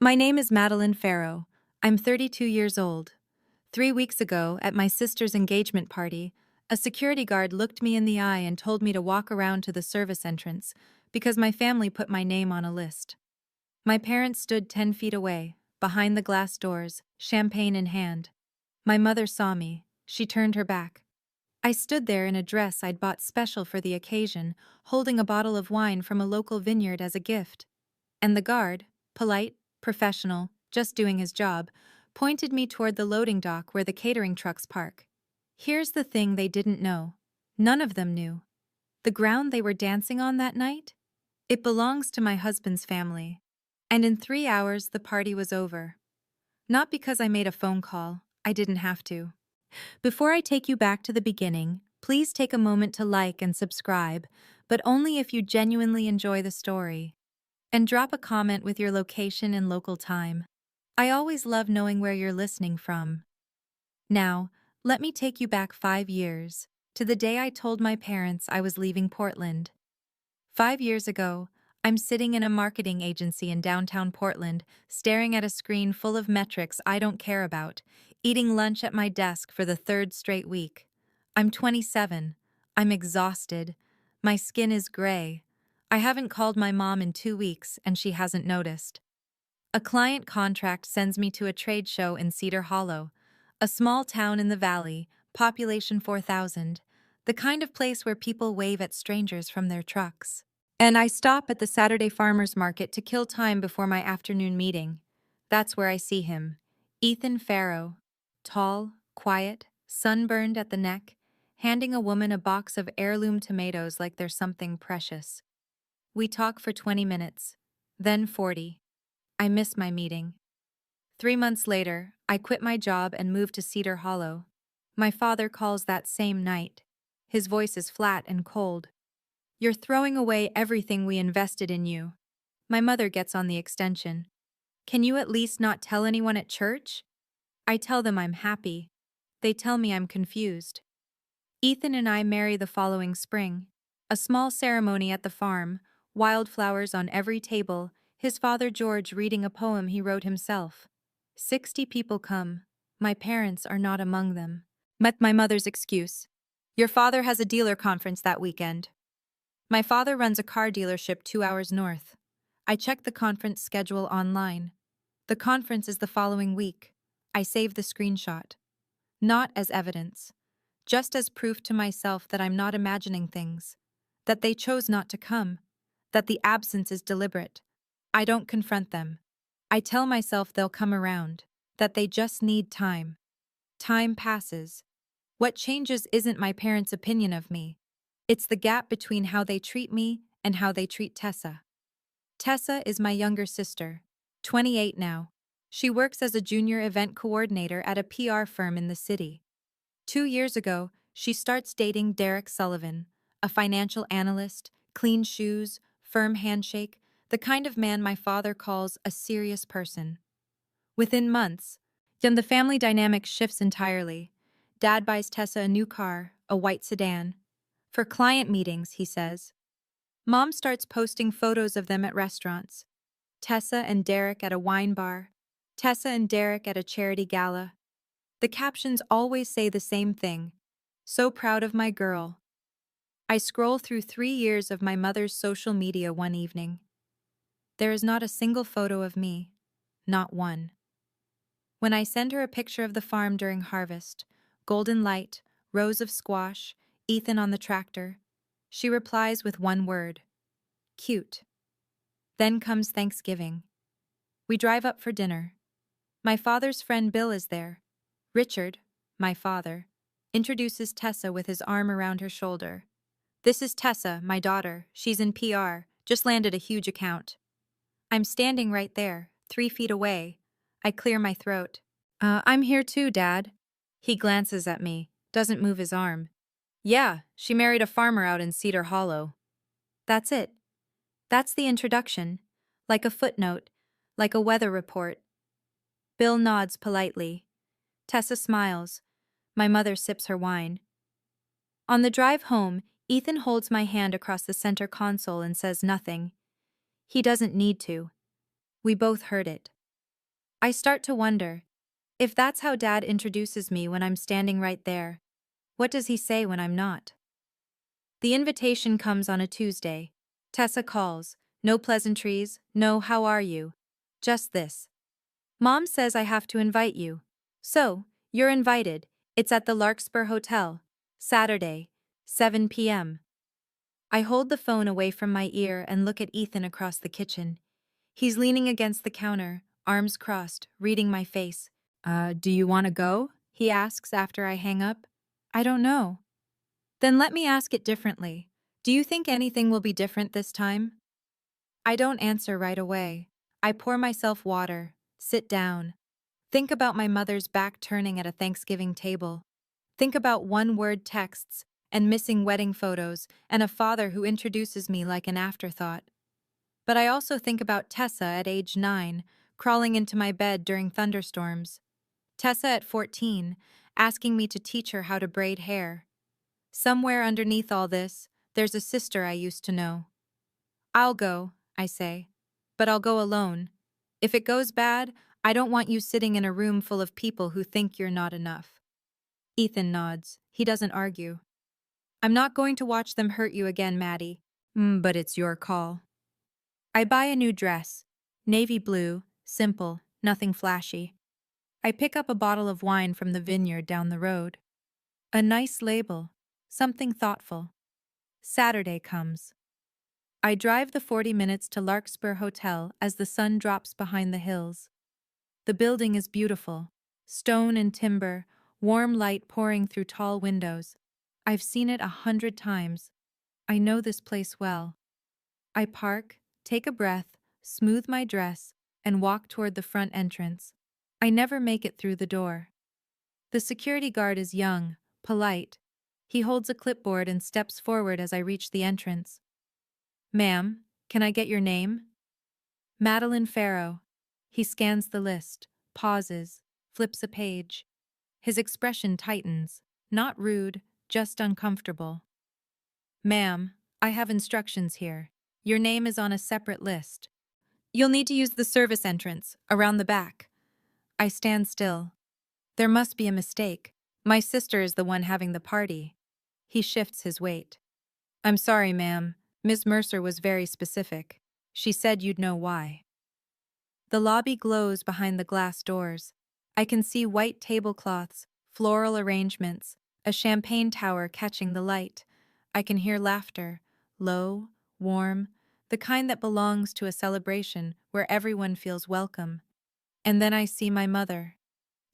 My name is Madeline Farrow. I'm 32 years old. 3 weeks ago, at my sister's engagement party, a security guard looked me in the eye and told me to walk around to the service entrance because my family put my name on a list. My parents stood 10 feet away, behind the glass doors, champagne in hand. My mother saw me. She turned her back. I stood there in a dress I'd bought special for the occasion, holding a bottle of wine from a local vineyard as a gift. And the guard, polite, professional, just doing his job, pointed me toward the loading dock where the catering trucks park. Here's the thing they didn't know. None of them knew. The ground they were dancing on that night? It belongs to my husband's family. And in 3 hours, the party was over. Not because I made a phone call. I didn't have to. Before I take you back to the beginning, please take a moment to like and subscribe, but only if you genuinely enjoy the story. And drop a comment with your location and local time. I always love knowing where you're listening from. Now, let me take you back 5 years, to the day I told my parents I was leaving Portland. 5 years ago, I'm sitting in a marketing agency in downtown Portland, staring at a screen full of metrics I don't care about, eating lunch at my desk for the third straight week. I'm 27. I'm exhausted. My skin is gray. I haven't called my mom in 2 weeks, and she hasn't noticed. A client contract sends me to a trade show in Cedar Hollow, a small town in the valley, population 4,000, the kind of place where people wave at strangers from their trucks. And I stop at the Saturday farmers market to kill time before my afternoon meeting. That's where I see him, Ethan Farrow, tall, quiet, sunburned at the neck, handing a woman a box of heirloom tomatoes like they're something precious. We talk for 20 minutes, then 40. I miss my meeting. 3 months later, I quit my job and moved to Cedar Hollow. My father calls that same night. His voice is flat and cold. "You're throwing away everything we invested in you." My mother gets on the extension. "Can you at least not tell anyone at church?" I tell them I'm happy. They tell me I'm confused. Ethan and I marry the following spring. A small ceremony at the farm, wildflowers on every table, his father George reading a poem he wrote himself. 60 people come. My parents are not among them. Met my mother's excuse. "Your father has a dealer conference that weekend." My father runs a car dealership 2 hours north. I check the conference schedule online. The conference is the following week. I save the screenshot. Not as evidence. Just as proof to myself that I'm not imagining things. That they chose not to come. That the absence is deliberate. I don't confront them. I tell myself they'll come around. That they just need time. Time passes. What changes isn't my parents' opinion of me. It's the gap between how they treat me and how they treat Tessa. Tessa is my younger sister, 28 now. She works as a junior event coordinator at a PR firm in the city. 2 years ago, she starts dating Derek Sullivan, a financial analyst, clean shoes, firm handshake, the kind of man my father calls a serious person. Within months, then the family dynamic shifts entirely. Dad buys Tessa a new car, a white sedan. For client meetings, he says. Mom starts posting photos of them at restaurants. Tessa and Derek at a wine bar. Tessa and Derek at a charity gala. The captions always say the same thing. "So proud of my girl." I scroll through 3 years of my mother's social media one evening. There is not a single photo of me. Not one. When I send her a picture of the farm during harvest, golden light, rows of squash, Ethan on the tractor, she replies with one word. Cute. Then comes Thanksgiving. We drive up for dinner. My father's friend Bill is there. Richard, my father, introduces Tessa with his arm around her shoulder. "This is Tessa, my daughter. She's in PR, just landed a huge account." I'm standing right there, 3 feet away. I clear my throat. I'm here too, Dad." He glances at me, doesn't move his arm. "Yeah, she married a farmer out in Cedar Hollow." That's it. That's the introduction. Like a footnote, like a weather report. Bill nods politely. Tessa smiles. My mother sips her wine. On the drive home, Ethan holds my hand across the center console and says nothing. He doesn't need to. We both heard it. I start to wonder, if that's how Dad introduces me when I'm standing right there, what does he say when I'm not? The invitation comes on a Tuesday. Tessa calls. No pleasantries, no how are you. Just this. Mom says I have to invite you. So, you're invited. It's at the Larkspur Hotel. Saturday, 7 p.m. I hold the phone away from my ear and look at Ethan across the kitchen. He's leaning against the counter, arms crossed, reading my face. Do you want to go? He asks after I hang up. I don't know. Then let me ask it differently. Do you think anything will be different this time? I don't answer right away. I pour myself water, sit down. Think about my mother's back turning at a Thanksgiving table. Think about one-word texts and missing wedding photos and a father who introduces me like an afterthought. But I also think about Tessa at age 9, crawling into my bed during thunderstorms. Tessa at 14, asking me to teach her how to braid hair. Somewhere underneath all this, there's a sister I used to know. I'll go, I say. But I'll go alone. If it goes bad, I don't want you sitting in a room full of people who think you're not enough. Ethan nods. He doesn't argue. I'm not going to watch them hurt you again, Maddie. But it's your call. I buy a new dress. Navy blue, simple, nothing flashy. I pick up a bottle of wine from the vineyard down the road. A nice label, something thoughtful. Saturday comes. I drive the 40 minutes to Larkspur Hotel as the sun drops behind the hills. The building is beautiful, stone and timber, warm light pouring through tall windows. I've seen it 100 times. I know this place well. I park, take a breath, smooth my dress, and walk toward the front entrance. I never make it through the door. The security guard is young, polite. He holds a clipboard and steps forward as I reach the entrance. Ma'am, can I get your name? Madeline Farrow. He scans the list, pauses, flips a page. His expression tightens, not rude, just uncomfortable. Ma'am, I have instructions here. Your name is on a separate list. You'll need to use the service entrance, around the back. I stand still. There must be a mistake. My sister is the one having the party. He shifts his weight. I'm sorry, ma'am. Miss Mercer was very specific. She said you'd know why. The lobby glows behind the glass doors. I can see white tablecloths, floral arrangements, a champagne tower catching the light. I can hear laughter, low, warm, the kind that belongs to a celebration where everyone feels welcome. And then I see my mother,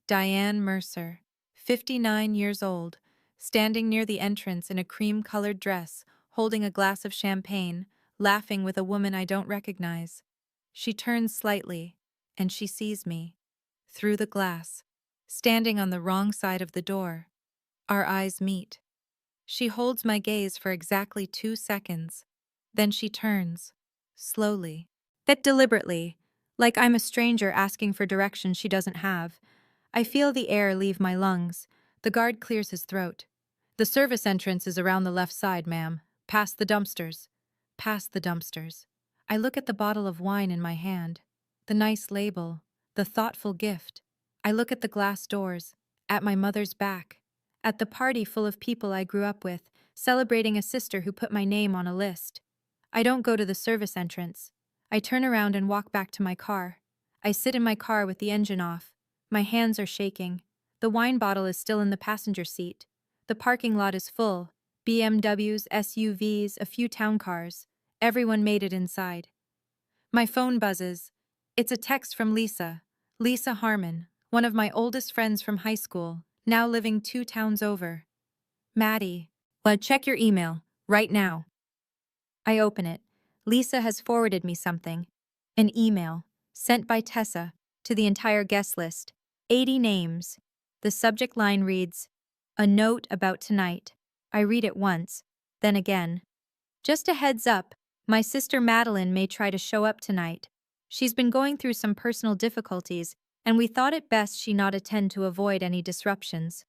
Diane Mercer, 59 years old, standing near the entrance in a cream-colored dress, holding a glass of champagne, laughing with a woman I don't recognize. She turns slightly, and she sees me. Through the glass, standing on the wrong side of the door. Our eyes meet. She holds my gaze for exactly 2 seconds. Then she turns, slowly, yet deliberately, like I'm a stranger asking for directions she doesn't have. I feel the air leave my lungs. The guard clears his throat. The service entrance is around the left side, ma'am. Past the dumpsters. Past the dumpsters. I look at the bottle of wine in my hand. The nice label. The thoughtful gift. I look at the glass doors. At my mother's back. At the party full of people I grew up with, celebrating a sister who put my name on a list. I don't go to the service entrance. I turn around and walk back to my car. I sit in my car with the engine off. My hands are shaking. The wine bottle is still in the passenger seat. The parking lot is full. BMWs, SUVs, a few town cars. Everyone made it inside. My phone buzzes. It's a text from Lisa. Lisa Harmon, one of my oldest friends from high school, now living 2 towns over. Maddie, check your email, right now. I open it. Lisa has forwarded me something. An email, sent by Tessa, to the entire guest list. 80 names. The subject line reads, "A note about tonight." I read it once, then again. Just a heads up, my sister Madeline may try to show up tonight. She's been going through some personal difficulties, and we thought it best she not attend to avoid any disruptions.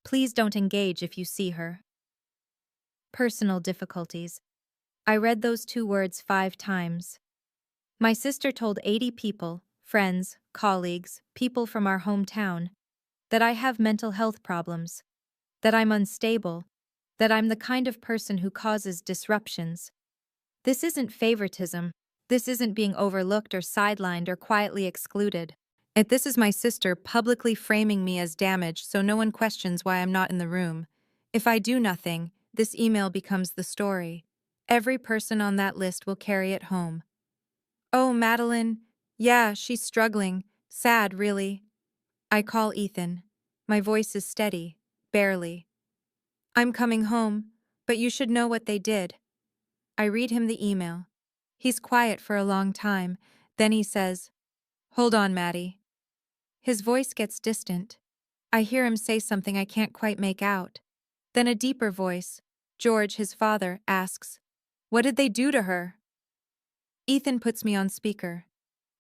Please don't engage if you see her. Personal difficulties. I read those 2 words 5 times. My sister told 80 people, friends, colleagues, people from our hometown, that I have mental health problems, that I'm unstable, that I'm the kind of person who causes disruptions. This isn't favoritism. This isn't being overlooked or sidelined or quietly excluded. This is my sister publicly framing me as damaged so no one questions why I'm not in the room. If I do nothing, this email becomes the story. Every person on that list will carry it home. Oh, Madeline. Yeah, she's struggling. Sad, really. I call Ethan. My voice is steady, barely. I'm coming home, but you should know what they did. I read him the email. He's quiet for a long time. Then he says, "Hold on, Maddie." His voice gets distant. I hear him say something I can't quite make out. Then a deeper voice, George, his father, asks, "What did they do to her?" Ethan puts me on speaker.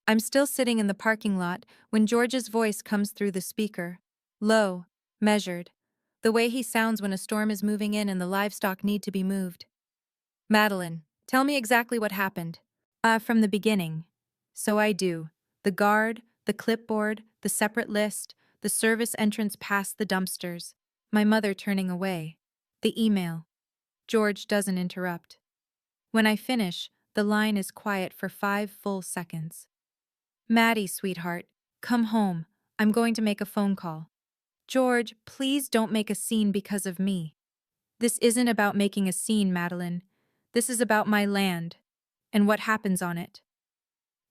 I'm still sitting in the parking lot when George's voice comes through the speaker. Low, measured. The way he sounds when a storm is moving in and the livestock need to be moved. "Madeline, tell me exactly what happened." From the beginning. So I do. The guard, the clipboard, the separate list, the service entrance past the dumpsters, my mother turning away, the email. George doesn't interrupt. When I finish, the line is quiet for 5 full seconds. "Maddie, sweetheart, come home. I'm going to make a phone call." "George, please don't make a scene because of me." "This isn't about making a scene, Madeline. This is about my land and what happens on it."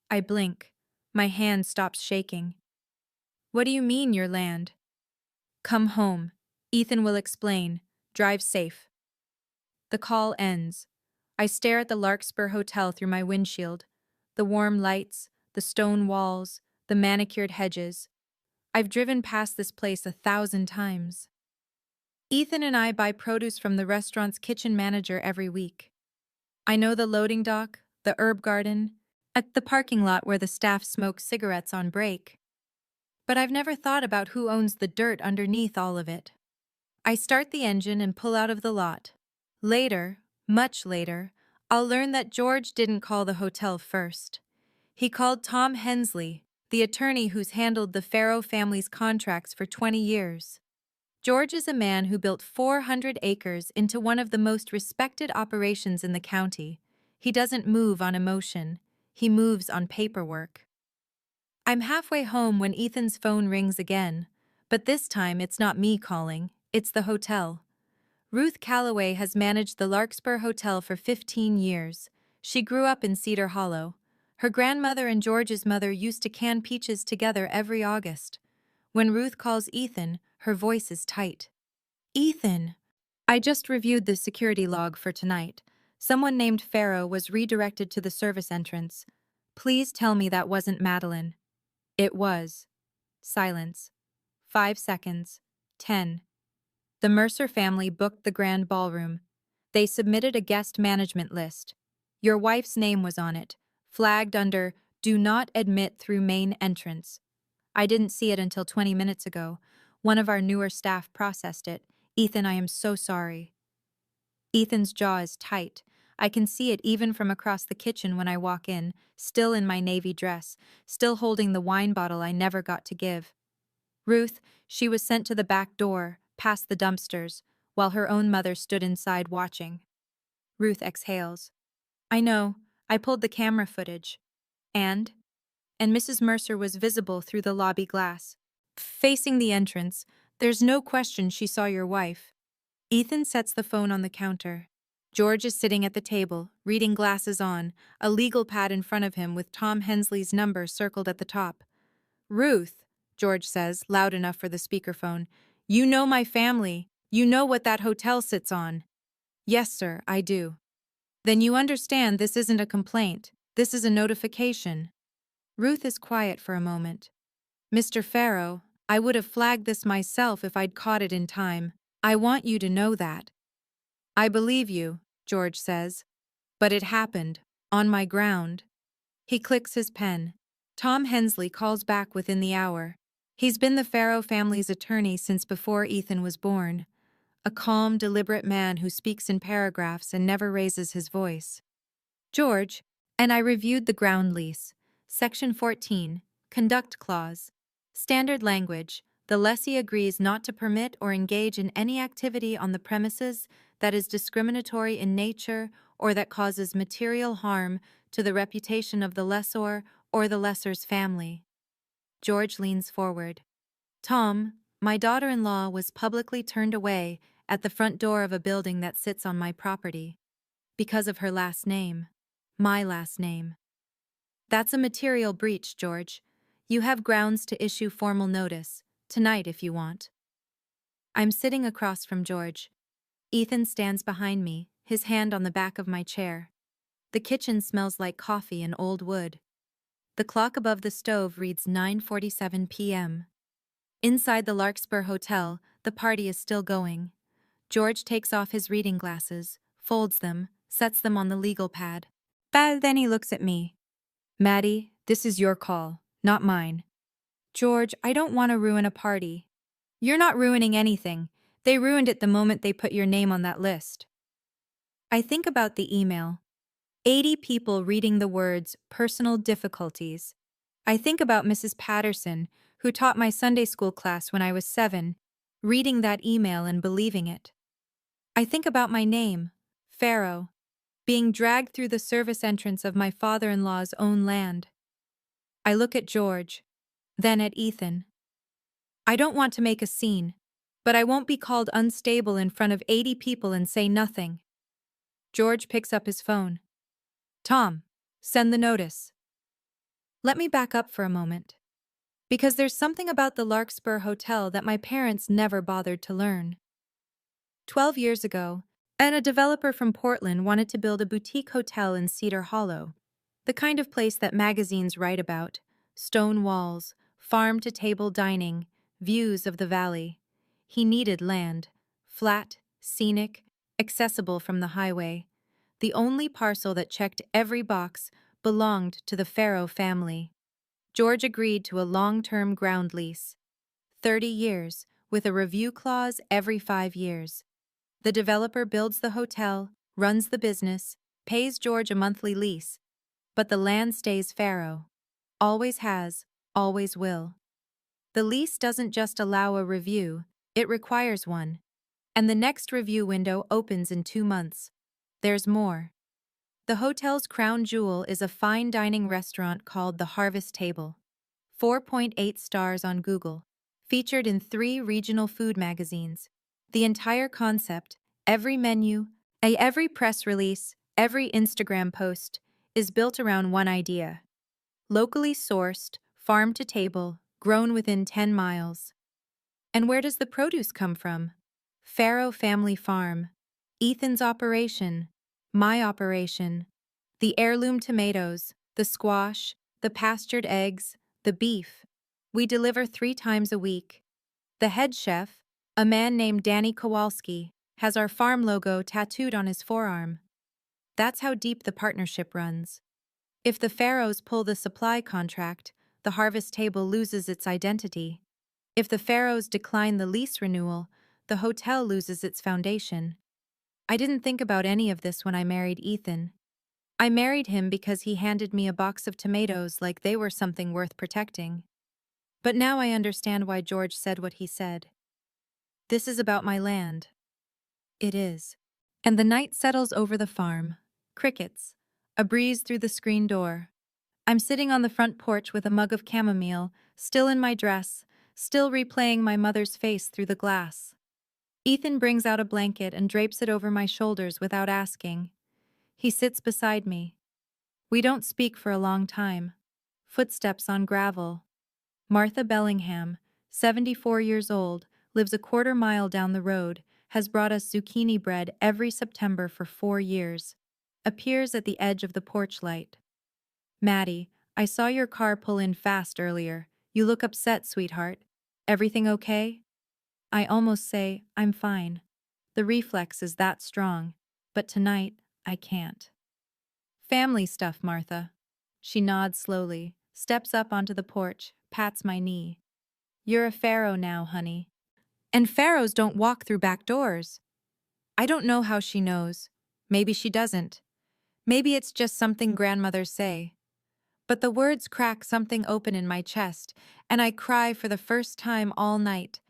I blink. My hand stops shaking. "What do you mean, your land?" "Come home. Ethan will explain. Drive safe." The call ends. I stare at the Larkspur Hotel through my windshield. The warm lights, the stone walls, the manicured hedges. I've driven past this place 1,000 times. Ethan and I buy produce from the restaurant's kitchen manager every week. I know the loading dock, the herb garden, at the parking lot where the staff smokes cigarettes on break. But I've never thought about who owns the dirt underneath all of it. I start the engine and pull out of the lot. Later, much later, I'll learn that George didn't call the hotel first. He called Tom Hensley, the attorney who's handled the Farrow family's contracts for 20 years. George is a man who built 400 acres into one of the most respected operations in the county. He doesn't move on emotion. He moves on paperwork. I'm halfway home when Ethan's phone rings again, but this time it's not me calling, it's the hotel. Ruth Calloway has managed the Larkspur Hotel for 15 years. She grew up in Cedar Hollow. Her grandmother and George's mother used to can peaches together every August. When Ruth calls Ethan, her voice is tight. "Ethan, I just reviewed the security log for tonight. Someone named Farrow was redirected to the service entrance. Please tell me that wasn't Madeline." It was. Silence. 5 seconds. 10. The Mercer family booked the grand ballroom. They submitted a guest management list. Your wife's name was on it, flagged under "Do not admit through main entrance." I didn't see it until 20 minutes ago. One of our newer staff processed it. "Ethan, I am so sorry." Ethan's jaw is tight. I can see it even from across the kitchen when I walk in, still in my navy dress, still holding the wine bottle I never got to give. Ruth, she was sent to the back door, past the dumpsters, while her own mother stood inside watching. Ruth exhales. "I know. I pulled the camera footage. And? And Mrs. Mercer was visible through the lobby glass. Facing the entrance, there's no question she saw your wife." Ethan sets the phone on the counter. George is sitting at the table, reading glasses on, a legal pad in front of him with Tom Hensley's number circled at the top. "Ruth," George says, loud enough for the speakerphone, "you know my family. You know what that hotel sits on." "Yes, sir, I do." "Then you understand this isn't a complaint. This is a notification." Ruth is quiet for a moment. "Mr. Farrow, I would have flagged this myself if I'd caught it in time. I want you to know that." "I believe you," George says. "But it happened. On my ground." He clicks his pen. Tom Hensley calls back within the hour. He's been the Farrow family's attorney since before Ethan was born. A calm, deliberate man who speaks in paragraphs and never raises his voice. "George, and I reviewed the ground lease. Section 14. Conduct clause. Standard language. The lessee agrees not to permit or engage in any activity on the premises that is discriminatory in nature or that causes material harm to the reputation of the lessor or the lessor's family. George leans forward. Tom, my daughter-in-law was publicly turned away at the front door of a building that sits on my property. Because of her last name. My last name. That's a material breach, George. You have grounds to issue formal notice, tonight if you want. I'm sitting across from George. Ethan stands behind me, his hand on the back of my chair. The kitchen smells like coffee and old wood. The clock above the stove reads 9:47 p.m. Inside the Larkspur Hotel, the party is still going. George takes off his reading glasses, folds them, sets them on the legal pad. Then he looks at me. Maddie, this is your call, not mine. George, I don't want to ruin a party. You're not ruining anything. They ruined it the moment they put your name on that list. I think about the email. 80 people reading the words personal difficulties. I think about Mrs. Patterson, who taught my Sunday school class when I was 7, reading that email and believing it. I think about my name, Pharaoh, being dragged through the service entrance of my father-in-law's own land. I look at George, then at Ethan. I don't want to make a scene, but I won't be called unstable in front of 80 people and say nothing. George picks up his phone. Tom, send the notice. Let me back up for a moment. Because there's something about the Larkspur Hotel that my parents never bothered to learn. 12 years ago, a developer from Portland wanted to build a boutique hotel in Cedar Hollow, the kind of place that magazines write about: stone walls, farm-to-table dining, views of the valley. He needed land, flat, scenic, accessible from the highway. The only parcel that checked every box belonged to the Pharaoh family. George agreed to a long-term ground lease, 30 years, with a review clause every 5 years. The developer builds the hotel, runs the business, pays George a monthly lease, but the land stays Pharaoh. Always has, always will. The lease doesn't just allow a review, it requires one. And the next review window opens in 2 months. There's more. The hotel's crown jewel is a fine dining restaurant called the Harvest Table. 4.8 stars on Google. Featured in 3 regional food magazines. The entire concept, every menu, every press release, every Instagram post, is built around one idea. Locally sourced, farm to table, grown within 10 miles. And where does the produce come from? Pharaoh Family Farm. Ethan's operation. My operation. The heirloom tomatoes, the squash, the pastured eggs, the beef. We deliver 3 times a week. The head chef, a man named Danny Kowalski, has our farm logo tattooed on his forearm. That's how deep the partnership runs. If the Pharaohs pull the supply contract, the Harvest Table loses its identity. If the Pharaohs decline the lease renewal, the hotel loses its foundation. I didn't think about any of this when I married Ethan. I married him because he handed me a box of tomatoes like they were something worth protecting. But now I understand why George said what he said. This is about my land. It is. And the night settles over the farm. Crickets. A breeze through the screen door. I'm sitting on the front porch with a mug of chamomile, still in my dress, still replaying my mother's face through the glass. Ethan brings out a blanket and drapes it over my shoulders without asking. He sits beside me. We don't speak for a long time. Footsteps on gravel. Martha Bellingham, 74 years old, lives a quarter mile down the road, has brought us zucchini bread every September for 4 years. Appears at the edge of the porch light. Maddie, I saw your car pull in fast earlier. You look upset, sweetheart. Everything okay? I almost say, I'm fine. The reflex is that strong, but tonight, I can't. Family stuff, Martha. She nods slowly, steps up onto the porch, pats my knee. You're a pharaoh now, honey. And pharaohs don't walk through back doors. I don't know how she knows. Maybe she doesn't. Maybe it's just something grandmothers say. But the words crack something open in my chest, and I cry for the first time all night.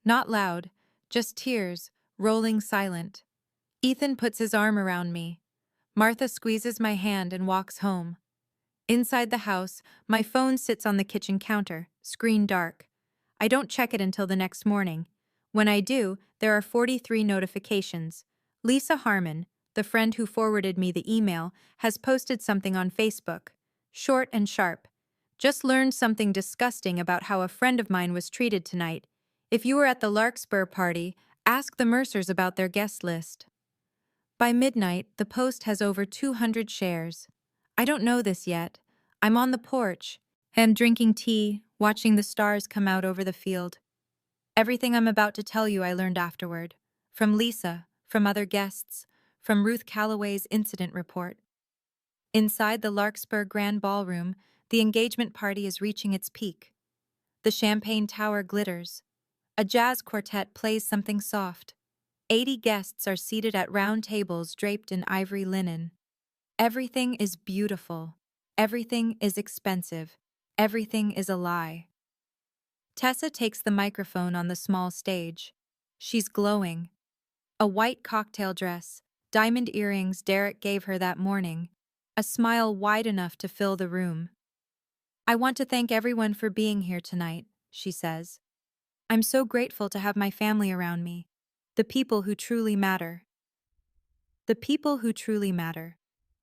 Not loud, just tears, rolling silent. Ethan puts his arm around me. Martha squeezes my hand and walks home. Inside the house, my phone sits on the kitchen counter, screen dark. I don't check it until the next morning. When I do, there are 43 notifications. Lisa Harmon, the friend who forwarded me the email, has posted something on Facebook. Short and sharp. Just learned something disgusting about how a friend of mine was treated tonight. If you were at the Larkspur party, ask the Mercers about their guest list. By midnight, the post has over 200 shares. I don't know this yet. I'm on the porch, and drinking tea, watching the stars come out over the field. Everything I'm about to tell you I learned afterward. From Lisa, from other guests, from Ruth Calloway's incident report. Inside the Larkspur Grand Ballroom, the engagement party is reaching its peak. The champagne tower glitters. A jazz quartet plays something soft. 80 guests are seated at round tables draped in ivory linen. Everything is beautiful. Everything is expensive. Everything is a lie. Tessa takes the microphone on the small stage. She's glowing. A white cocktail dress, diamond earrings Derek gave her that morning, a smile wide enough to fill the room. I want to thank everyone for being here tonight, she says. I'm so grateful to have my family around me. The people who truly matter. The people who truly matter.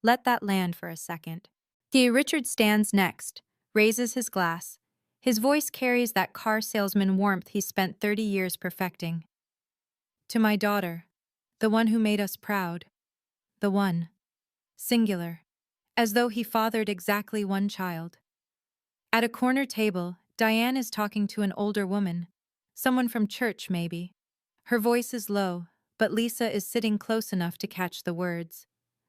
Let that land for a second. Richard stands next, raises his glass. His voice carries that car salesman warmth he spent 30 years perfecting. To my daughter, the one who made us proud. The one. Singular. As though he fathered exactly one child. At a corner table, Diane is talking to an older woman. Someone from church, maybe. Her voice is low, but Lisa is sitting close enough to catch the words.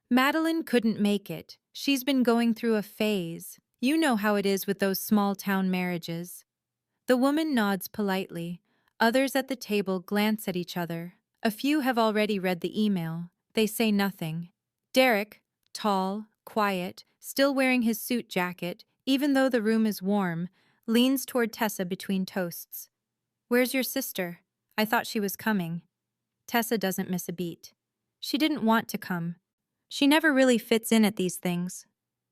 Madeline couldn't make it. She's been going through a phase. You know how it is with those small-town marriages. The woman nods politely. Others at the table glance at each other. A few have already read the email. They say nothing. Derek, tall, quiet, still wearing his suit jacket, even though the room is warm, leans toward Tessa between toasts. Where's your sister? I thought she was coming. Tessa doesn't miss a beat. She didn't want to come. She never really fits in at these things.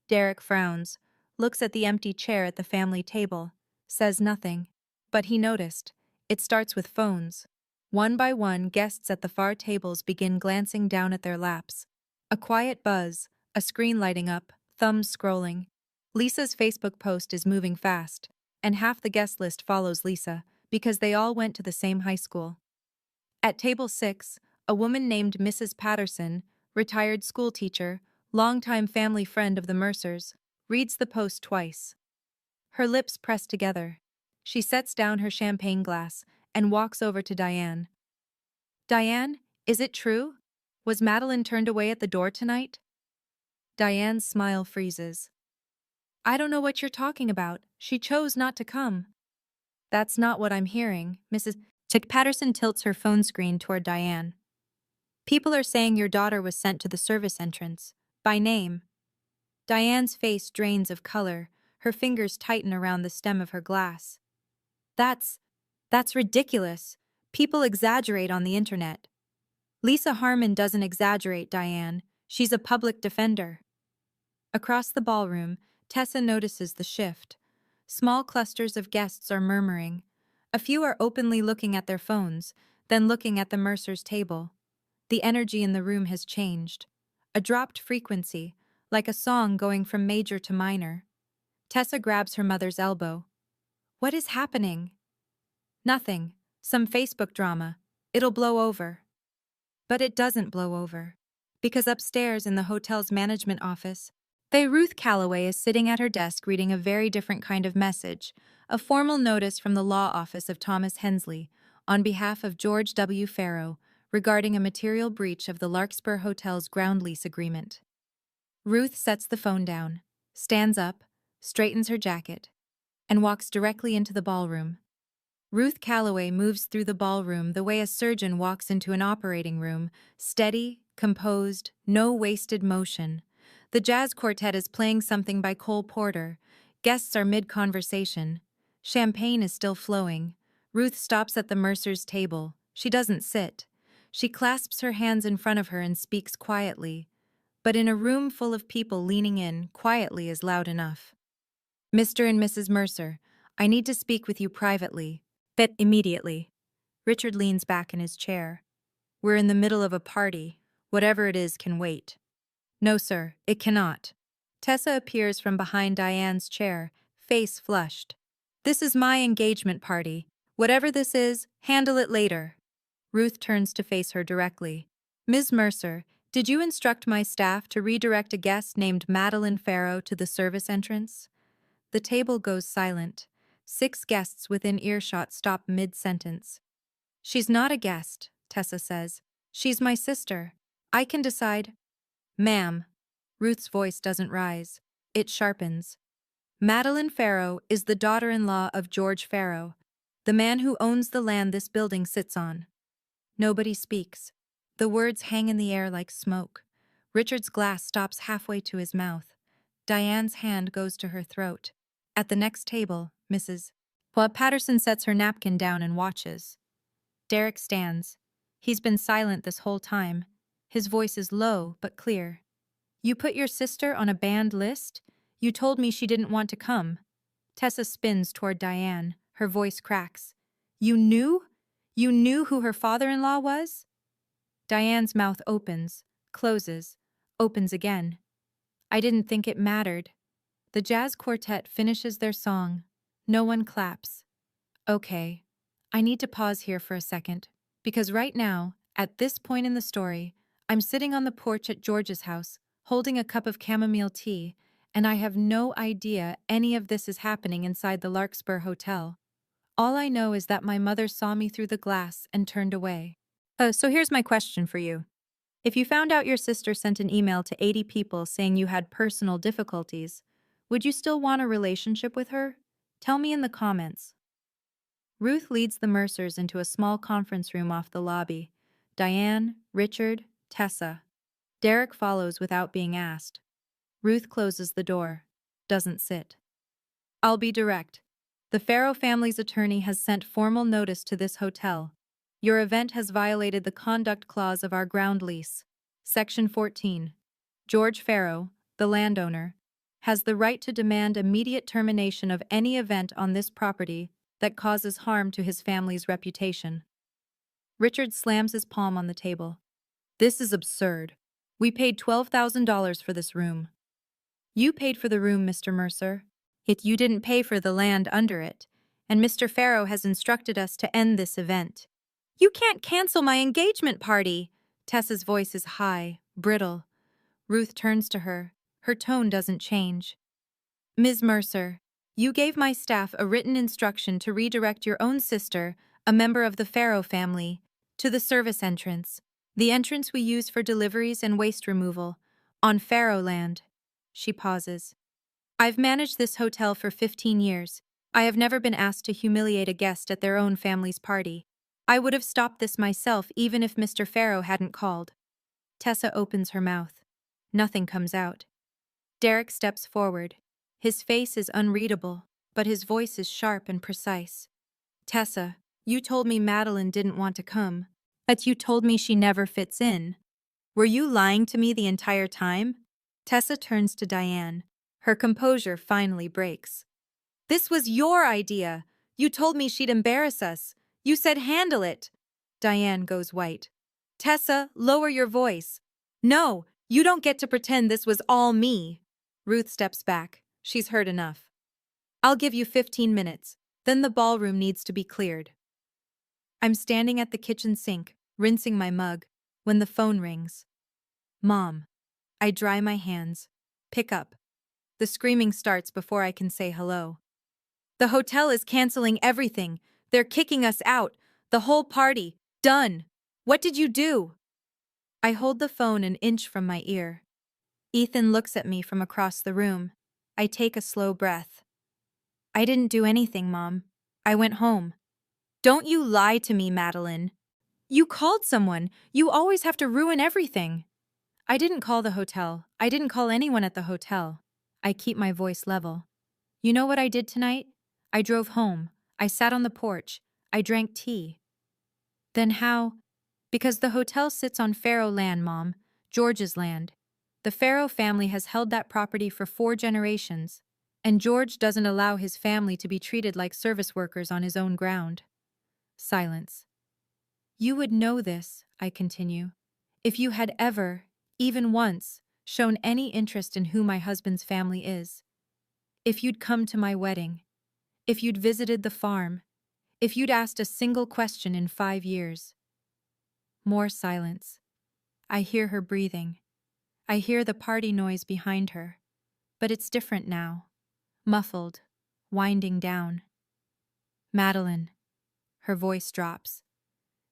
Derek frowns, looks at the empty chair at the family table, says nothing. But he noticed. It starts with phones. One by one, guests at the far tables begin glancing down at their laps. A quiet buzz, a screen lighting up, thumbs scrolling. Lisa's Facebook post is moving fast, and half the guest list follows Lisa, because they all went to the same high school. At table 6, a woman named Mrs. Patterson, retired schoolteacher, longtime family friend of the Mercers, reads the post twice. Her lips press together. She sets down her champagne glass and walks over to Diane. Diane, is it true? Was Madeline turned away at the door tonight? Diane's smile freezes. I don't know what you're talking about. She chose not to come. That's not what I'm hearing, Mrs. Patterson tilts her phone screen toward Diane. People are saying your daughter was sent to the service entrance, by name. Diane's face drains of color, her fingers tighten around the stem of her glass. That's ridiculous. People exaggerate on the internet. Lisa Harmon doesn't exaggerate, Diane. She's a public defender. Across the ballroom, Tessa notices the shift. Small clusters of guests are murmuring. A few are openly looking at their phones, then looking at the Mercer's table. The energy in the room has changed. A dropped frequency, like a song going from major to minor. Tessa grabs her mother's elbow. What is happening? Nothing. Some Facebook drama. It'll blow over. But it doesn't blow over. Because upstairs in the hotel's management office, Ruth Calloway is sitting at her desk reading a very different kind of message, a formal notice from the law office of Thomas Hensley, on behalf of George W. Farrow, regarding a material breach of the Larkspur Hotel's ground lease agreement. Ruth sets the phone down, stands up, straightens her jacket, and walks directly into the ballroom. Ruth Calloway moves through the ballroom the way a surgeon walks into an operating room, steady, composed, no wasted motion. The jazz quartet is playing something by Cole Porter. Guests are mid-conversation. Champagne is still flowing. Ruth stops at the Mercer's table. She doesn't sit. She clasps her hands in front of her and speaks quietly. But in a room full of people leaning in, quietly is loud enough. Mr. and Mrs. Mercer, I need to speak with you privately. Bet immediately. Richard leans back in his chair. We're in the middle of a party. Whatever it is can wait. No, sir, it cannot. Tessa appears from behind Diane's chair, face flushed. This is my engagement party. Whatever this is, handle it later. Ruth turns to face her directly. Ms. Mercer, did you instruct my staff to redirect a guest named Madeline Farrow to the service entrance? The table goes silent. 6 guests within earshot stop mid-sentence. She's not a guest, Tessa says. She's my sister. I can decide. Ma'am. Ruth's voice doesn't rise. It sharpens. Madeline Farrow is the daughter-in-law of George Farrow, the man who owns the land this building sits on. Nobody speaks. The words hang in the air like smoke. Richard's glass stops halfway to his mouth. Diane's hand goes to her throat. At the next table, Mrs. Patterson sets her napkin down and watches. Derek stands. He's been silent this whole time. His voice is low but clear. You put your sister on a banned list? You told me she didn't want to come. Tessa spins toward Diane. Her voice cracks. You knew? You knew who her father-in-law was? Diane's mouth opens, closes, opens again. I didn't think it mattered. The jazz quartet finishes their song. No one claps. Okay. I need to pause here for a second, because right now, at this point in the story, I'm sitting on the porch at George's house, holding a cup of chamomile tea, and I have no idea any of this is happening inside the Larkspur Hotel. All I know is that my mother saw me through the glass and turned away. So here's my question for you. If you found out your sister sent an email to 80 people saying you had personal difficulties, would you still want a relationship with her? Tell me in the comments. Ruth leads the Mercers into a small conference room off the lobby. Diane, Richard, Tessa. Derek follows without being asked. Ruth closes the door. Doesn't sit. I'll be direct. The Farrow family's attorney has sent formal notice to this hotel. Your event has violated the conduct clause of our ground lease. Section 14. George Farrow, the landowner, has the right to demand immediate termination of any event on this property that causes harm to his family's reputation. Richard slams his palm on the table. This is absurd. We paid $12,000 for this room. You paid for the room, Mr. Mercer. You didn't pay for the land under it, and Mr. Farrow has instructed us to end this event. You can't cancel my engagement party! Tessa's voice is high, brittle. Ruth turns to her. Her tone doesn't change. Ms. Mercer, you gave my staff a written instruction to redirect your own sister, a member of the Farrow family, to the service entrance, the entrance we use for deliveries and waste removal, on Farrow land. She pauses. I've managed this hotel for 15 years. I have never been asked to humiliate a guest at their own family's party. I would have stopped this myself even if Mr. Farrow hadn't called. Tessa opens her mouth. Nothing comes out. Derek steps forward. His face is unreadable, but his voice is sharp and precise. Tessa, you told me Madeline didn't want to come. But you told me she never fits in. Were you lying to me the entire time? Tessa turns to Diane. Her composure finally breaks. This was your idea. You told me she'd embarrass us. You said handle it. Diane goes white. Tessa, lower your voice. No, you don't get to pretend this was all me. Ruth steps back. She's heard enough. I'll give you 15 minutes. Then the ballroom needs to be cleared. I'm standing at the kitchen sink, rinsing my mug, when the phone rings. Mom. I dry my hands. Pick up. The screaming starts before I can say hello. The hotel is canceling everything. They're kicking us out. The whole party. Done. What did you do? I hold the phone an inch from my ear. Ethan looks at me from across the room. I take a slow breath. I didn't do anything, Mom. I went home. Don't you lie to me, Madeline. You called someone. You always have to ruin everything. I didn't call the hotel. I didn't call anyone at the hotel. I keep my voice level. You know what I did tonight? I drove home. I sat on the porch. I drank tea. Then how? Because the hotel sits on Faro land, Mom. George's land. The Faro family has held that property for 4 generations, and George doesn't allow his family to be treated like service workers on his own ground. Silence. You would know this, I continue, if you had ever, even once, shown any interest in who my husband's family is. If you'd come to my wedding. If you'd visited the farm. If you'd asked a single question in 5 years. More silence. I hear her breathing. I hear the party noise behind her. But it's different now. Muffled. Winding down. Madeline. Her voice drops.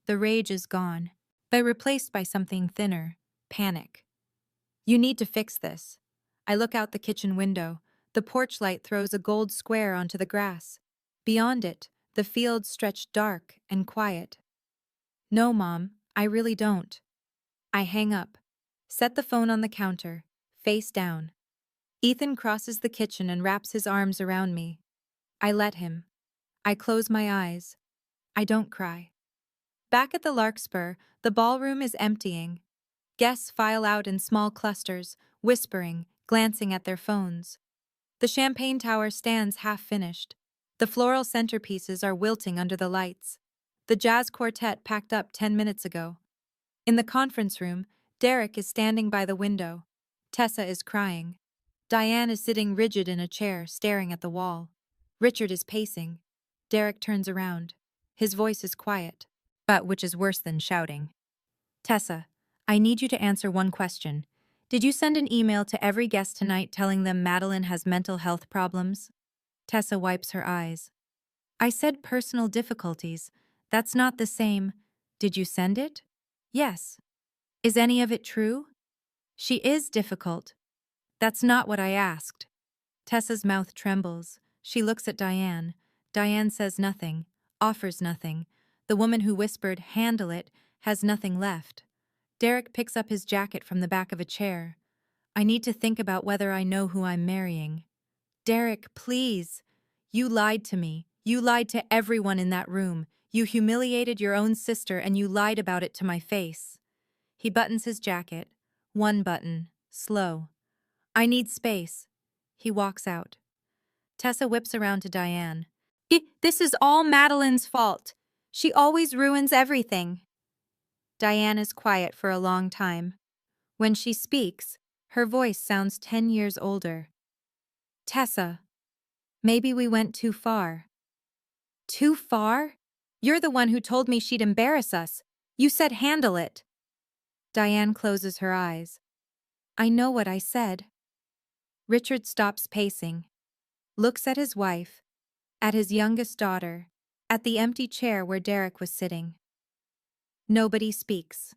The rage is gone, but replaced by something thinner. Panic. You need to fix this. I look out the kitchen window. The porch light throws a gold square onto the grass. Beyond it, the fields stretch dark and quiet. No, Mom, I really don't. I hang up. Set the phone on the counter, face down. Ethan crosses the kitchen and wraps his arms around me. I let him. I close my eyes. I don't cry. Back at the Larkspur, the ballroom is emptying. Guests file out in small clusters, whispering, glancing at their phones. The champagne tower stands half-finished. The floral centerpieces are wilting under the lights. The jazz quartet packed up 10 minutes ago. In the conference room, Derek is standing by the window. Tessa is crying. Diane is sitting rigid in a chair, staring at the wall. Richard is pacing. Derek turns around. His voice is quiet, but which is worse than shouting. Tessa, I need you to answer one question. Did you send an email to every guest tonight telling them Madeline has mental health problems? Tessa wipes her eyes. I said personal difficulties. That's not the same. Did you send it? Yes. Is any of it true? She is difficult. That's not what I asked. Tessa's mouth trembles. She looks at Diane. Diane says nothing, offers nothing. The woman who whispered, "Handle it," has nothing left. Derek picks up his jacket from the back of a chair. I need to think about whether I know who I'm marrying. Derek, please. You lied to me. You lied to everyone in that room. You humiliated your own sister and you lied about it to my face. He buttons his jacket. One button. Slow. I need space. He walks out. Tessa whips around to Diane. This is all Madeline's fault. She always ruins everything. Diane is quiet for a long time. When she speaks, her voice sounds 10 years older. Tessa, maybe we went too far. Too far? You're the one who told me she'd embarrass us. You said handle it. Diane closes her eyes. I know what I said. Richard stops pacing, looks at his wife, at his youngest daughter, at the empty chair where Derek was sitting. Nobody speaks.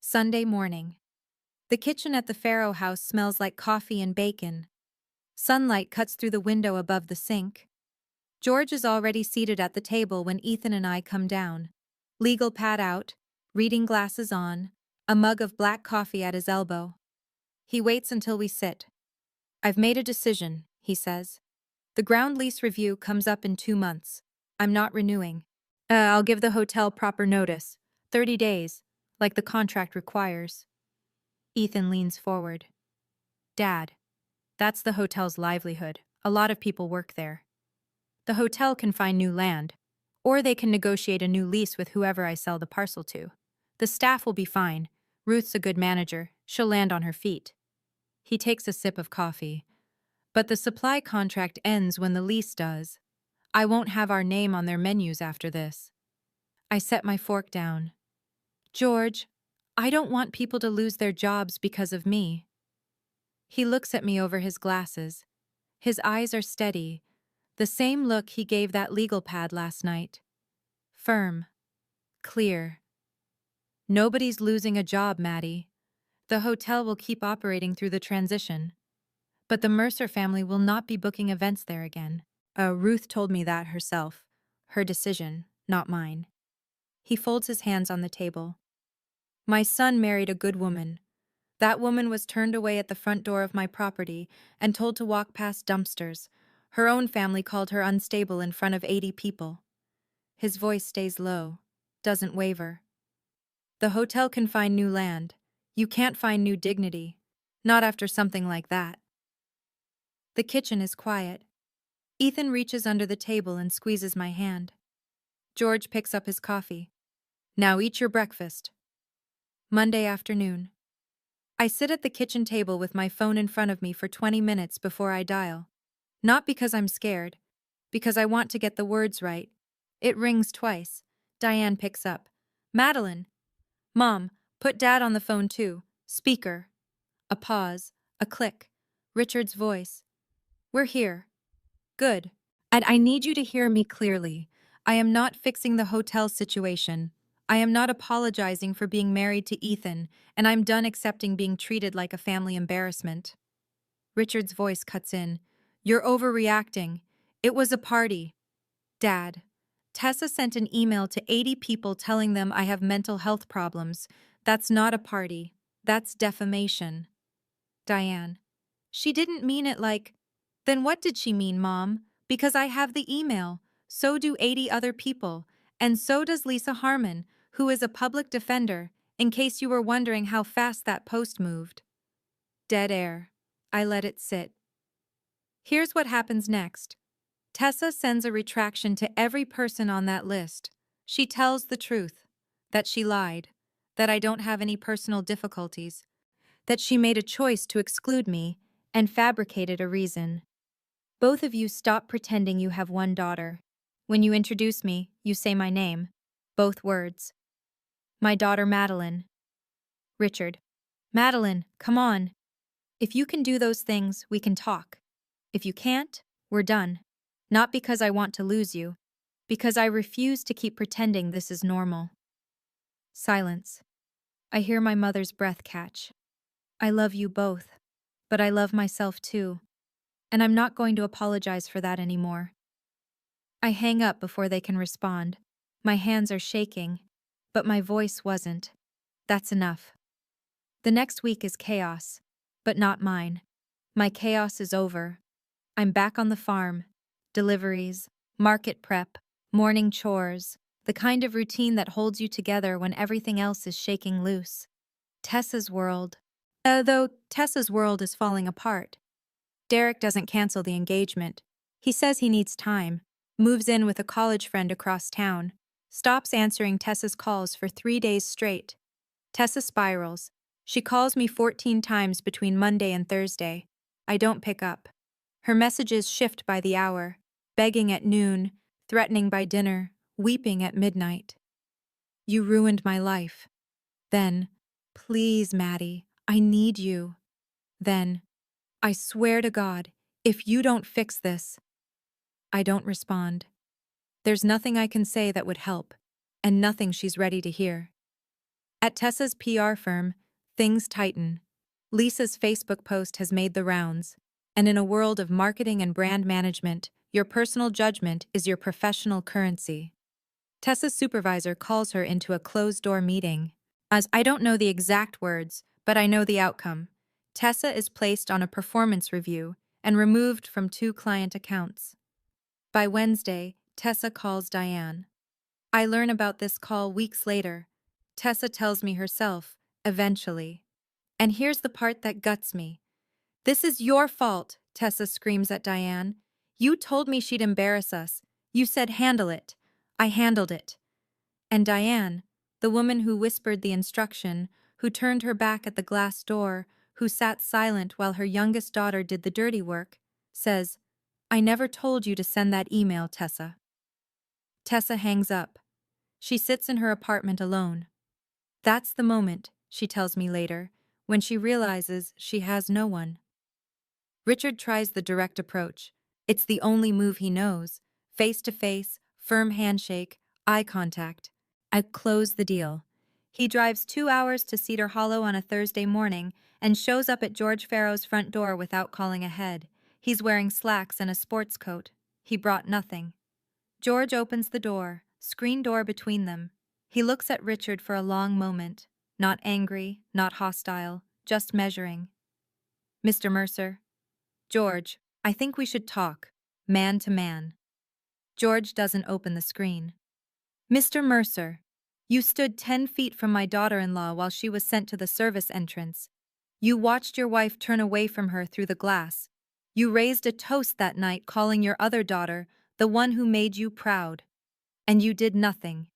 Sunday morning. The kitchen at the Faro house smells like coffee and bacon. Sunlight cuts through the window above the sink. George is already seated at the table when Ethan and I come down. Legal pad out, reading glasses on, a mug of black coffee at his elbow. He waits until we sit. I've made a decision, he says. The ground lease review comes up in 2 months. I'm not renewing. I'll give the hotel proper notice. 30 days, like the contract requires. Ethan leans forward. Dad, that's the hotel's livelihood. A lot of people work there. The hotel can find new land, or they can negotiate a new lease with whoever I sell the parcel to. The staff will be fine. Ruth's a good manager. She'll land on her feet. He takes a sip of coffee. But the supply contract ends when the lease does. I won't have our name on their menus after this. I set my fork down. George, I don't want people to lose their jobs because of me. He looks at me over his glasses. His eyes are steady, the same look he gave that legal pad last night. Firm. Clear. Nobody's losing a job, Maddie. The hotel will keep operating through the transition. But the Mercer family will not be booking events there again. Ruth told me that herself. Her decision, not mine. He folds his hands on the table. My son married a good woman. That woman was turned away at the front door of my property and told to walk past dumpsters. Her own family called her unstable in front of 80 people. His voice stays low, doesn't waver. The hotel can find new land. You can't find new dignity. Not after something like that. The kitchen is quiet. Ethan reaches under the table and squeezes my hand. George picks up his coffee. Now eat your breakfast. Monday afternoon. I sit at the kitchen table with my phone in front of me for 20 minutes before I dial. Not because I'm scared, because I want to get the words right. It rings twice. Diane picks up. Madeline. Mom, put Dad on the phone too. Speaker. A pause. A click. Richard's voice. We're here. Good. And I need you to hear me clearly. I am not fixing the hotel situation. I am not apologizing for being married to Ethan, and I'm done accepting being treated like a family embarrassment. Richard's voice cuts in. You're overreacting. It was a party. Dad. Tessa sent an email to 80 people telling them I have mental health problems. That's not a party. That's defamation. Diane. She didn't mean it like... Then what did she mean, Mom? Because I have the email. So do 80 other people. And so does Lisa Harmon, who is a public defender, in case you were wondering how fast that post moved. Dead air. I let it sit. Here's what happens next. Tessa sends a retraction to every person on that list. She tells the truth. That she lied. That I don't have any personal difficulties. That she made a choice to exclude me and fabricated a reason. Both of you stop pretending you have one daughter. When you introduce me, you say my name. Both words. My daughter Madeline. Richard. Madeline, come on. If you can do those things, we can talk. If you can't, we're done. Not because I want to lose you. Because I refuse to keep pretending this is normal. Silence. I hear my mother's breath catch. I love you both. But I love myself too. And I'm not going to apologize for that anymore. I hang up before they can respond. My hands are shaking, but my voice wasn't. That's enough. The next week is chaos, but not mine. My chaos is over. I'm back on the farm. Deliveries, market prep, morning chores, the kind of routine that holds you together when everything else is shaking loose. Tessa's world. Though Tessa's world is falling apart. Derek doesn't cancel the engagement. He says he needs time, moves in with a college friend across town, stops answering Tessa's calls for 3 days straight. Tessa spirals. She calls me 14 times between Monday and Thursday. I don't pick up. Her messages shift by the hour, begging at noon, threatening by dinner, weeping at midnight. You ruined my life. Then, please, Maddie, I need you. Then, I swear to God, if you don't fix this. I don't respond. There's nothing I can say that would help, and nothing she's ready to hear. At Tessa's PR firm, things tighten. Lisa's Facebook post has made the rounds, and in a world of marketing and brand management, your personal judgment is your professional currency. Tessa's supervisor calls her into a closed-door meeting. As I don't know the exact words, but I know the outcome. Tessa is placed on a performance review and removed from 2 client accounts. By Wednesday, Tessa calls Diane. I learn about this call weeks later. Tessa tells me herself, eventually. And here's the part that guts me. This is your fault, Tessa screams at Diane. You told me she'd embarrass us. You said handle it. I handled it. And Diane, the woman who whispered the instruction, who turned her back at the glass door, who sat silent while her youngest daughter did the dirty work, says, I never told you to send that email, Tessa. Tessa hangs up. She sits in her apartment alone. That's the moment, she tells me later, when she realizes she has no one. Richard tries the direct approach. It's the only move he knows. Face-to-face, firm handshake, eye contact. I close the deal. He drives 2 hours to Cedar Hollow on a Thursday morning and shows up at George Farrow's front door without calling ahead. He's wearing slacks and a sports coat. He brought nothing. George opens the door, screen door between them. He looks at Richard for a long moment. Not angry, not hostile, just measuring. Mr. Mercer. George, I think we should talk, man to man. George doesn't open the screen. Mr. Mercer, you stood 10 feet from my daughter-in-law while she was sent to the service entrance. You watched your wife turn away from her through the glass. You raised a toast that night calling your other daughter the one who made you proud. And you did nothing.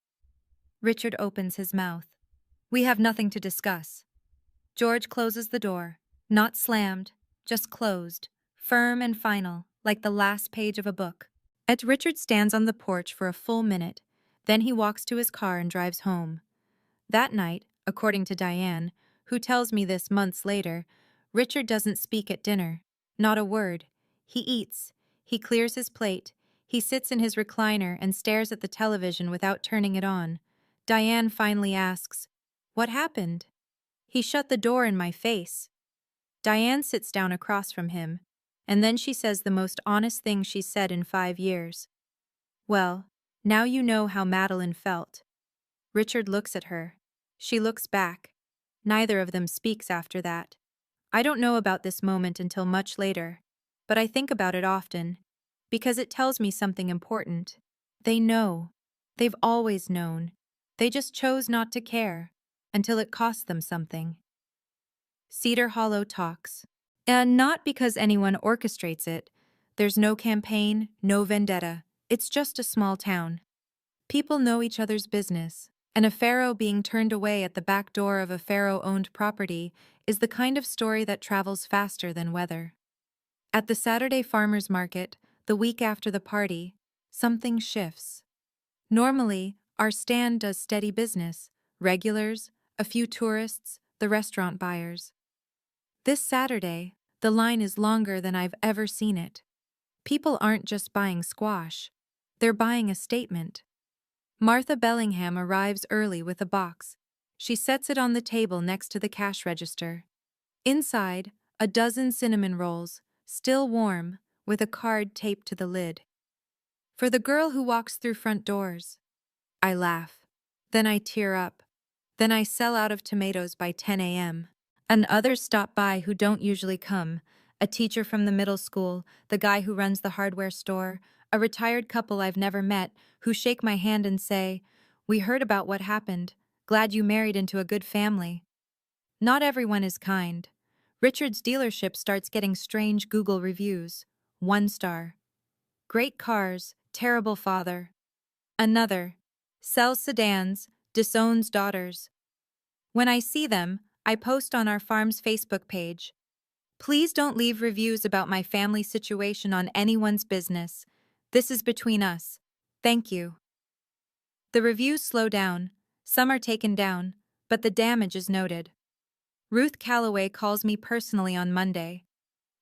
Richard opens his mouth. We have nothing to discuss. George closes the door. Not slammed, just closed, firm and final, like the last page of a book. Richard stands on the porch for a full minute, then he walks to his car and drives home. That night, according to Diane, who tells me this months later, Richard doesn't speak at dinner. Not a word. He eats. He clears his plate. He sits in his recliner and stares at the television without turning it on. Diane finally asks, "What happened?" He shut the door in my face. Diane sits down across from him, and then she says the most honest thing she's said in 5 years. Well, now you know how Madeline felt. Richard looks at her. She looks back. Neither of them speaks after that. I don't know about this moment until much later, but I think about it often, because it tells me something important. They know. They've always known. They just chose not to care, until it cost them something. Cedar Hollow talks. And not because anyone orchestrates it. There's no campaign, no vendetta. It's just a small town. People know each other's business, and a pharaoh being turned away at the back door of a pharaoh-owned property is the kind of story that travels faster than weather. At the Saturday farmers market, the week after the party, something shifts. Normally, our stand does steady business, regulars, a few tourists, the restaurant buyers. This Saturday, the line is longer than I've ever seen it. People aren't just buying squash. They're buying a statement. Martha Bellingham arrives early with a box. She sets it on the table next to the cash register. Inside, a dozen cinnamon rolls, still warm, with a card taped to the lid. For the girl who walks through front doors. I laugh. Then I tear up. Then I sell out of tomatoes by 10 a.m. And others stop by who don't usually come. A teacher from the middle school, the guy who runs the hardware store, a retired couple I've never met who shake my hand and say, "We heard about what happened. Glad you married into a good family." Not everyone is kind. Richard's dealership starts getting strange Google reviews. 1 star. Great cars, terrible father. Another. Sells sedans, disowns daughters. When I see them, I post on our farm's Facebook page. Please don't leave reviews about my family situation on anyone's business. This is between us. Thank you. The reviews slow down. Some are taken down, but the damage is noted. Ruth Calloway calls me personally on Monday.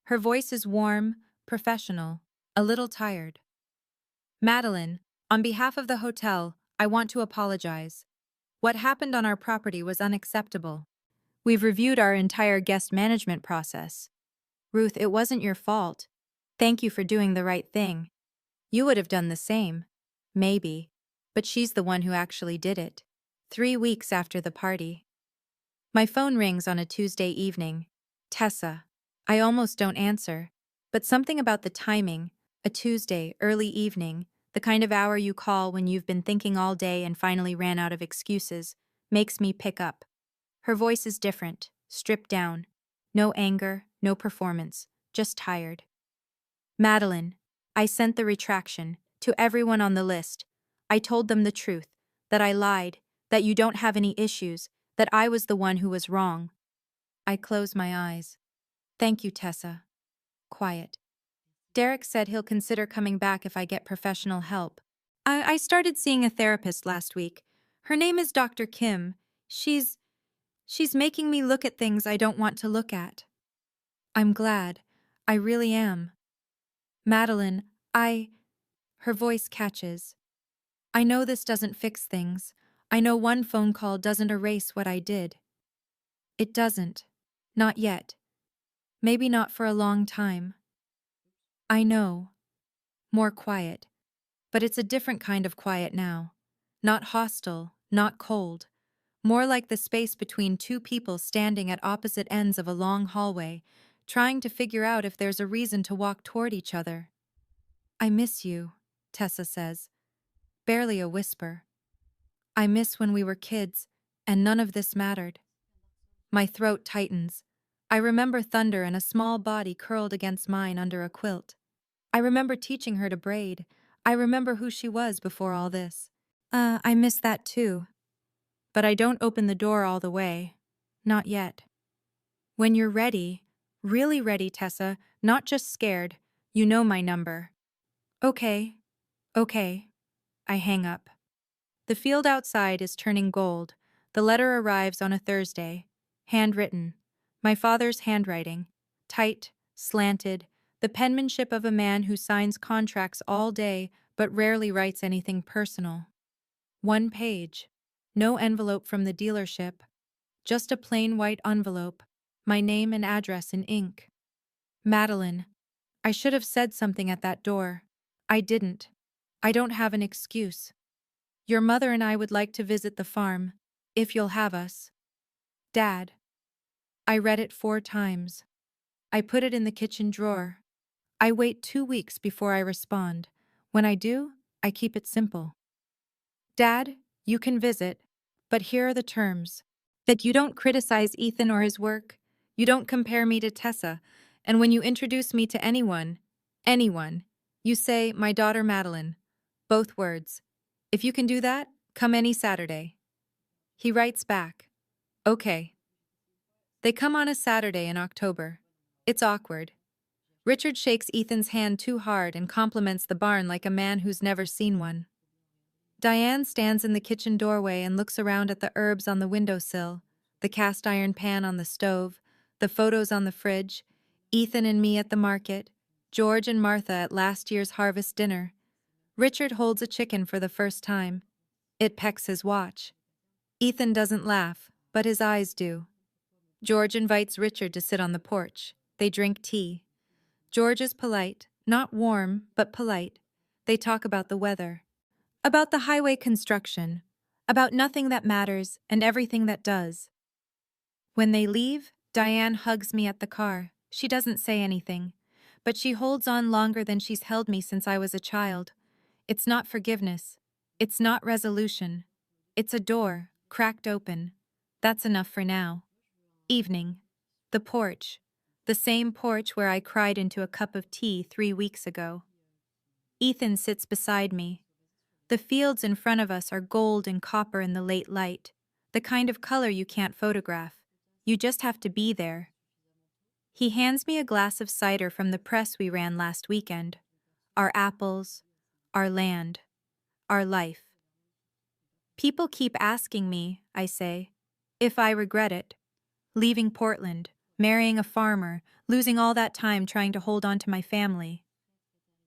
Her voice is warm, professional, a little tired. Madeline, on behalf of the hotel, I want to apologize. What happened on our property was unacceptable. We've reviewed our entire guest management process. Ruth, it wasn't your fault. Thank you for doing the right thing. You would have done the same. Maybe. But she's the one who actually did it. 3 weeks after the party. My phone rings on a Tuesday evening. Tessa. I almost don't answer. But something about the timing, a Tuesday, early evening, the kind of hour you call when you've been thinking all day and finally ran out of excuses, makes me pick up. Her voice is different, stripped down. No anger, no performance, just tired. Madeline, I sent the retraction to everyone on the list. I told them the truth, that I lied, that you don't have any issues, that I was the one who was wrong. I close my eyes. Thank you, Tessa. Quiet. Derek said he'll consider coming back if I get professional help. I started seeing a therapist last week. Her name is Dr. Kim. She's making me look at things I don't want to look at. I'm glad. I really am. Madeline, Her voice catches. I know this doesn't fix things. I know one phone call doesn't erase what I did. It doesn't. Not yet. Maybe not for a long time. I know. More quiet. But it's a different kind of quiet now. Not hostile, not cold. more like the space between two people standing at opposite ends of a long hallway, trying to figure out if there's a reason to walk toward each other. I miss you, Tessa says, barely a whisper. I miss when we were kids, and none of this mattered. My throat tightens. I remember thunder and a small body curled against mine under a quilt. I remember teaching her to braid. I remember who she was before all this. I miss that too. But I don't open the door all the way. Not yet. When you're ready, really ready, Tessa, not just scared, you know my number. Okay. Okay. I hang up. The field outside is turning gold. The letter arrives on a Thursday. Handwritten. My father's handwriting. Tight, slanted, the penmanship of a man who signs contracts all day but rarely writes anything personal. One page. No envelope from the dealership. Just a plain white envelope. My name and address in ink. Madeline. I should have said something at that door. I didn't. I don't have an excuse. Your mother and I would like to visit the farm, if you'll have us. Dad. I read it 4 times. I put it in the kitchen drawer. I wait 2 weeks before I respond. When I do, I keep it simple. Dad, you can visit, but here are the terms. That you don't criticize Ethan or his work, you don't compare me to Tessa, and when you introduce me to anyone, you say, my daughter Madeline. Both words. If you can do that, come any Saturday. He writes back. Okay. They come on a Saturday in October. It's awkward. Richard shakes Ethan's hand too hard and compliments the barn like a man who's never seen one. Diane stands in the kitchen doorway and looks around at the herbs on the windowsill, the cast iron pan on the stove, the photos on the fridge, Ethan and me at the market, George and Martha at last year's harvest dinner. Richard holds a chicken for the first time. It pecks his watch. Ethan doesn't laugh, but his eyes do. George invites Richard to sit on the porch. They drink tea. George is polite, not warm, but polite. They talk about the weather. About the highway construction, about nothing that matters and everything that does. When they leave, Diane hugs me at the car. She doesn't say anything, but she holds on longer than she's held me since I was a child. It's not forgiveness. It's not resolution. It's a door, cracked open. That's enough for now. Evening. The porch. The same porch where I cried into a cup of tea 3 weeks ago. Ethan sits beside me. The fields in front of us are gold and copper in the late light, the kind of color you can't photograph. You just have to be there. He hands me a glass of cider from the press we ran last weekend. Our apples, our land, our life. People keep asking me, I say, if I regret it. Leaving Portland, marrying a farmer, losing all that time trying to hold on to my family.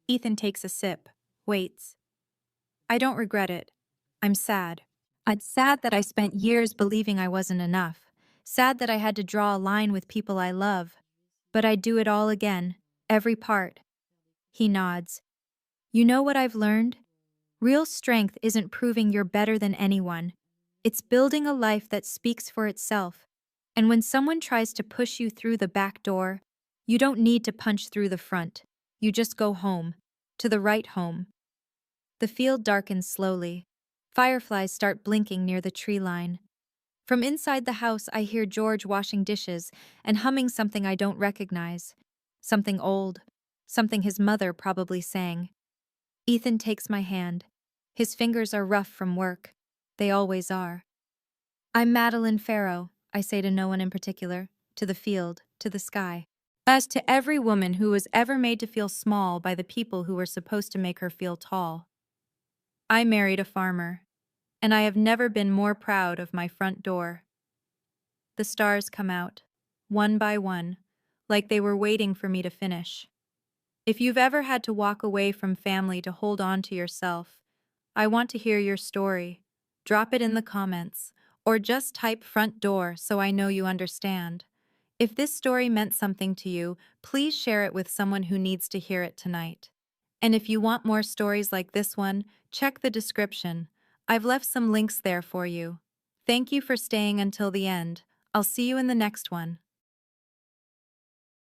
Ethan takes a sip, waits. I don't regret it. I'm sad. I'm sad that I spent years believing I wasn't enough. Sad that I had to draw a line with people I love. But I'd do it all again, every part. He nods. You know what I've learned? Real strength isn't proving you're better than anyone. It's building a life that speaks for itself. And when someone tries to push you through the back door, you don't need to punch through the front. You just go home. To the right home. The field darkens slowly. Fireflies start blinking near the tree line. From inside the house, I hear George washing dishes and humming something I don't recognize. Something old. Something his mother probably sang. Ethan takes my hand. His fingers are rough from work. They always are. I'm Madeline Farrow, I say to no one in particular, to the field, to the sky. As to every woman who was ever made to feel small by the people who were supposed to make her feel tall. I married a farmer, and I have never been more proud of my front door. The stars come out, one by one, like they were waiting for me to finish. If you've ever had to walk away from family to hold on to yourself, I want to hear your story. Drop it in the comments, or just type front door so I know you understand. If this story meant something to you, please share it with someone who needs to hear it tonight. And if you want more stories like this one, check the description. I've left some links there for you. Thank you for staying until the end. I'll see you in the next one.